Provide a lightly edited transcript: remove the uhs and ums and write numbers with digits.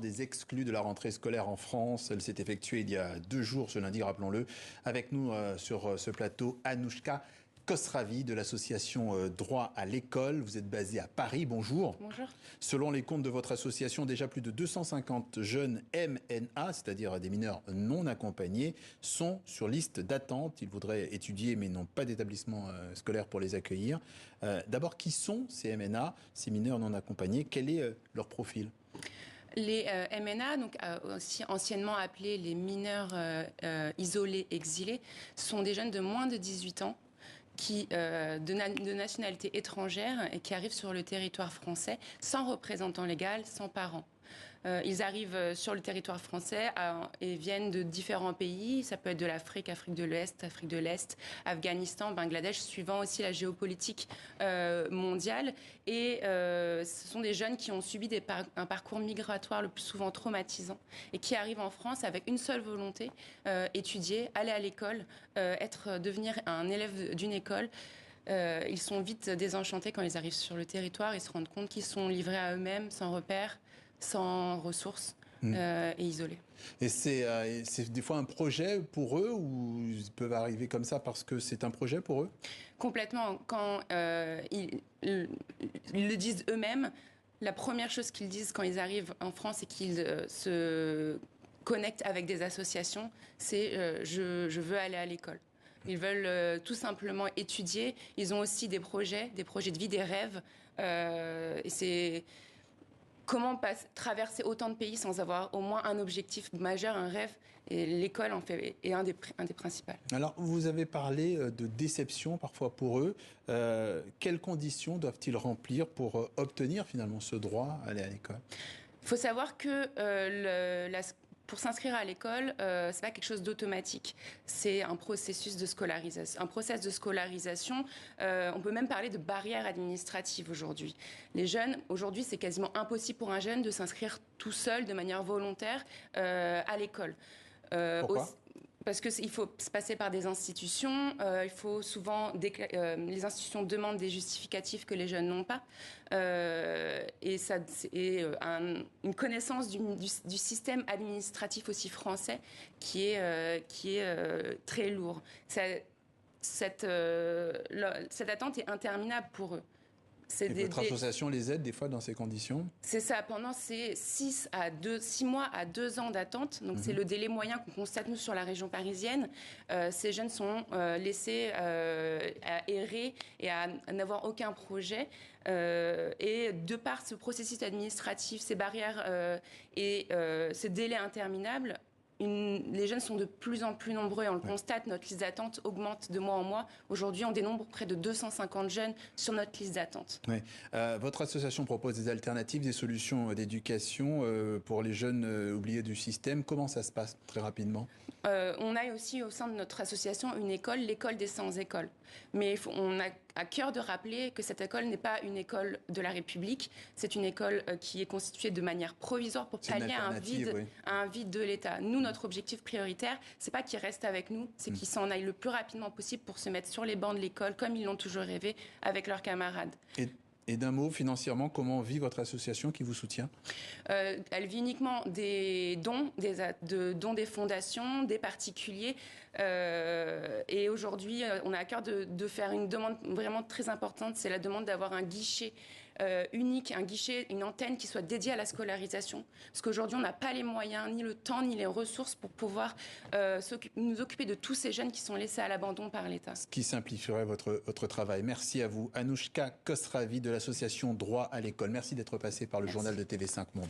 Des exclus de la rentrée scolaire en France. Elle s'est effectuée il y a 2 jours, ce lundi, rappelons-le. Avec nous sur ce plateau, Anouchka Khosravi de l'association Droit à l'école. Vous êtes basée à Paris. Bonjour. Bonjour. Selon les comptes de votre association, déjà plus de 250 jeunes MNA, c'est-à-dire des mineurs non accompagnés, sont sur liste d'attente. Ils voudraient étudier mais n'ont pas d'établissement scolaire pour les accueillir. D'abord, qui sont ces MNA, ces mineurs non accompagnés? Quel est leur profil? Les MNA, donc aussi anciennement appelés les mineurs isolés exilés, sont des jeunes de moins de 18 ans qui, de nationalité étrangère et qui arrivent sur le territoire français sans représentant légal, sans parents. Ils arrivent sur le territoire français et viennent de différents pays. Ça peut être de l'Afrique, Afrique de l'Ouest, Afrique de l'Est, Afghanistan, Bangladesh, suivant aussi la géopolitique mondiale. Et ce sont des jeunes qui ont subi un parcours migratoire le plus souvent traumatisant et qui arrivent en France avec une seule volonté, étudier, aller à l'école, devenir un élève d'une école. Ils sont vite désenchantés quand ils arrivent sur le territoire. Ils se rendent compte qu'ils sont livrés à eux-mêmes, sans repères, sans ressources et isolés. Et c'est des fois un projet pour eux, ou ils peuvent arriver comme ça parce que c'est un projet pour eux? Complètement. Quand ils le disent eux-mêmes, la première chose qu'ils disent quand ils arrivent en France et qu'ils se connectent avec des associations, c'est je veux aller à l'école. Ils veulent tout simplement étudier. Ils ont aussi des projets de vie, des rêves. Et c'est comment traverser autant de pays sans avoir au moins un objectif majeur, un rêve. Et l'école en fait est un des principaux. Alors, vous avez parlé de déception parfois pour eux. Quelles conditions doivent-ils remplir pour obtenir finalement ce droit à aller à l'école? Il faut savoir que pour s'inscrire à l'école, c'est pas quelque chose d'automatique. C'est un processus de scolarisation. Un process de scolarisation, on peut même parler de barrières administratives aujourd'hui. Les jeunes, aujourd'hui, c'est quasiment impossible pour un jeune de s'inscrire tout seul, de manière volontaire, à l'école. Pourquoi ? Parce qu'il faut se passer par des institutions. Il faut souvent les institutions demandent des justificatifs que les jeunes n'ont pas. Et ça, c'est une connaissance du système administratif aussi français qui est très lourd. Cette attente est interminable pour eux. Et votre association les aide des fois dans ces conditions? C'est ça, pendant ces 6 mois à 2 ans d'attente, donc c'est le délai moyen qu'on constate nous sur la région parisienne, ces jeunes sont laissés à errer et à n'avoir aucun projet. Et de par ce processus administratif, ces barrières et ces délais interminables, les jeunes sont de plus en plus nombreux et on le constate, notre liste d'attente augmente de mois en mois. Aujourd'hui, on dénombre près de 250 jeunes sur notre liste d'attente. Oui. Votre association propose des alternatives, des solutions d'éducation pour les jeunes oubliés du système. Comment ça se passe très rapidement? On a aussi au sein de notre association une école, l'école des sans-écoles. Mais on a à cœur de rappeler que cette école n'est pas une école de la République. C'est une école qui est constituée de manière provisoire pour pallier à un vide de l'État. Nous, notre objectif prioritaire, c'est pas qu'ils restent avec nous, c'est qu'ils s'en aillent le plus rapidement possible pour se mettre sur les bancs de l'école, comme ils l'ont toujours rêvé, avec leurs camarades. Et d'un mot, financièrement, comment vit votre association qui vous soutient? Elle vit uniquement des dons, dons des fondations, des particuliers. Et aujourd'hui, on a à cœur de faire une demande vraiment très importante. C'est la demande d'avoir un guichet unique, une antenne qui soit dédiée à la scolarisation. Parce qu'aujourd'hui, on n'a pas les moyens, ni le temps, ni les ressources pour pouvoir nous occuper de tous ces jeunes qui sont laissés à l'abandon par l'État. Ce qui simplifierait votre travail. Merci à vous. Anouchka Khosravi de l'association Droit à l'école. Merci d'être passé par le journal de TV5 Monde.